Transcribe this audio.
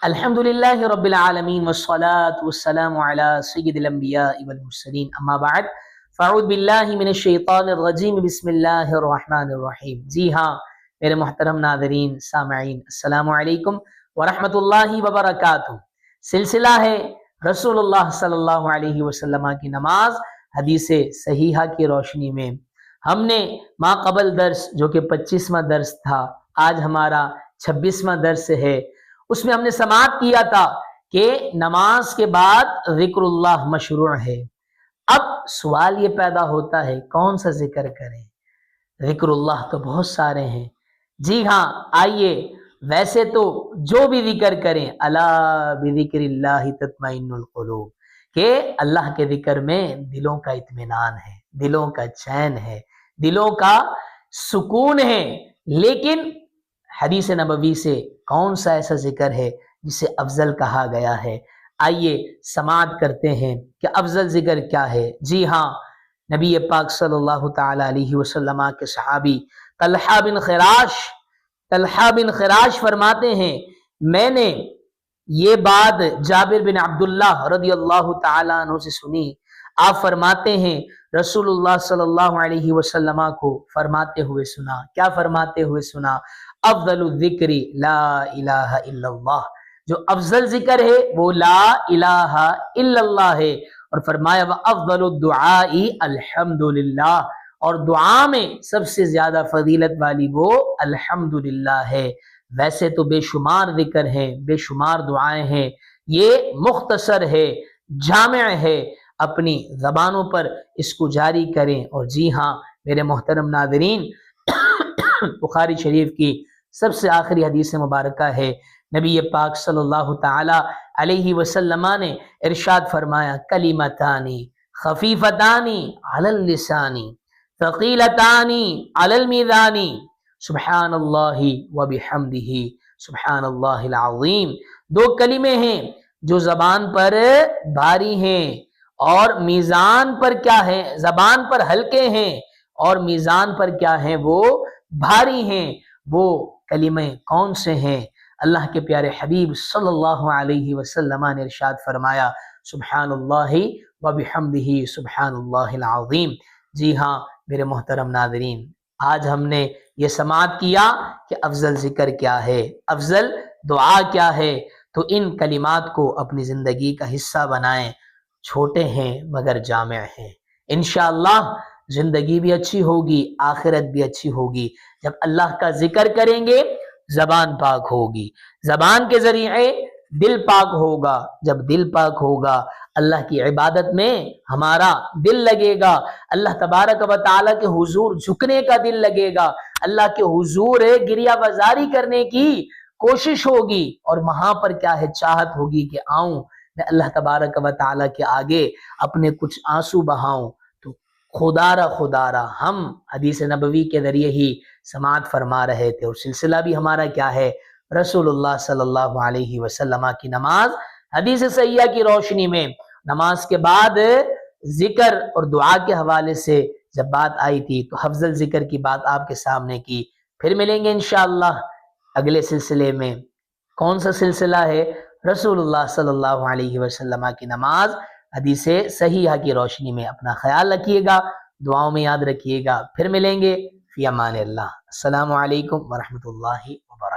الحمد لله رب العالمين والصلاة والسلام على سيد الأنبياء والمرسلين أما بعد فاعوذ بالله من الشیطان الرجیم بسم اللہ الرحمن الرحیم۔ جی ہاں میرے محترم ناظرین سامعین، السلام علیکم ورحمۃ اللہ وبرکاتہ۔ سلسلہ ہے رسول اللہ صلی اللہ علیہ وسلم کی نماز حدیث صحیحہ کی روشنی میں۔ ہم نے ما قبل درس جو کہ 25واں درس تھا، آج ہمارا 26واں درس ہے، اس میں ہم نے سماعت کیا تھا کہ نماز کے بعد ذکر اللہ مشروع ہے۔ اب سوال یہ پیدا ہوتا ہے کون سا ذکر کریں؟ ذکر اللہ تو بہت سارے ہیں۔ جی ہاں، آئیے، ویسے تو جو بھی ذکر کریں، الا بذکر اللہ تطمئن القلوب، کہ اللہ کے ذکر میں دلوں کا اطمینان ہے، دلوں کا چین ہے، دلوں کا سکون ہے۔ لیکن حدیث نبوی سے کون سا ایسا ذکر ہے جسے افضل کہا گیا ہے؟ آئیے سماعت کرتے ہیں کہ افضل ذکر کیا ہے۔ جی ہاں، نبی پاک صلی اللہ تعالی علیہ وسلم کے صحابی طلحہ بن خراش فرماتے ہیں، میں نے یہ بات جابر بن عبداللہ رضی اللہ تعالی عنہ سے سنی۔ آپ فرماتے ہیں رسول اللہ صلی اللہ علیہ وسلم کو فرماتے ہوئے سنا۔ کیا فرماتے ہوئے سنا؟ افضل الذکر لا الہ الا اللہ، جو افضل ذکر ہے وہ لا الہ الا اللہ ہے۔ اور فرمایا وافضل الدعاء الحمدللہ، اور دعا میں سب سے زیادہ فضیلت والی وہ الحمدللہ ہے۔ ویسے تو بے شمار ذکر ہیں، بے شمار دعائیں ہیں، یہ مختصر ہے، جامع ہے، اپنی زبانوں پر اس کو جاری کریں۔ اور جی ہاں میرے محترم ناظرین، بخاری شریف کی سب سے آخری حدیث مبارکہ ہے، نبی پاک صلی اللہ تعالی علیہ وسلم نے ارشاد فرمایا کلمتان خفیفتان علی اللسان ثقیلتان علی المیزان سبحان اللہ وبحمدہ سبحان اللہ العظیم۔ دو کلمے ہیں جو زبان پر بھاری ہیں اور میزان پر کیا ہے؟ زبان پر ہلکے ہیں اور میزان پر کیا ہیں؟ وہ بھاری ہیں۔ وہ کلمے کون سے ہیں؟ اللہ کے پیارے حبیب صلی اللہ علیہ وسلم نے ارشاد فرمایا سبحان اللہ وبحمدہ سبحان اللہ العظیم۔ جی ہاں میرے محترم ناظرین، آج ہم نے یہ سماعت کیا کہ افضل ذکر کیا ہے، افضل دعا کیا ہے، تو ان کلمات کو اپنی زندگی کا حصہ بنائیں۔ چھوٹے ہیں مگر جامع ہیں۔ انشاءاللہ زندگی بھی اچھی ہوگی، آخرت بھی اچھی ہوگی۔ جب اللہ کا ذکر کریں گے زبان پاک ہوگی، زبان کے ذریعے دل پاک ہوگا، جب دل پاک ہوگا اللہ کی عبادت میں ہمارا دل لگے گا، اللہ تبارک و تعالیٰ کے حضور جھکنے کا دل لگے گا، اللہ کے حضور گریہ بازاری کرنے کی کوشش ہوگی، اور وہاں پر کیا ہے؟ چاہت ہوگی کہ آؤں میں اللہ تبارک و تعالیٰ کے آگے اپنے کچھ آنسو بہاؤں۔ تو خدا را ہم حدیث نبوی کے ذریعے ہی سماعت فرما رہے تھے، اور سلسلہ بھی ہمارا کیا ہے؟ رسول اللہ صلی اللہ علیہ وسلم کی نماز حدیث صحیحہ کی روشنی میں۔ نماز کے بعد ذکر اور دعا کے حوالے سے جب بات آئی تھی تو افضل ذکر کی بات آپ کے سامنے کی۔ پھر ملیں گے انشاءاللہ اگلے سلسلے میں۔ کون سا سلسلہ ہے؟ رسول اللہ صلی اللہ علیہ وسلم کی نماز حدیث صحیحہ کی روشنی میں۔ اپنا خیال رکھیے گا، دعاؤں میں یاد رکھیے گا۔ پھر ملیں گے، فی امان اللہ۔ السلام علیکم ورحمۃ اللہ وبرکاتہ۔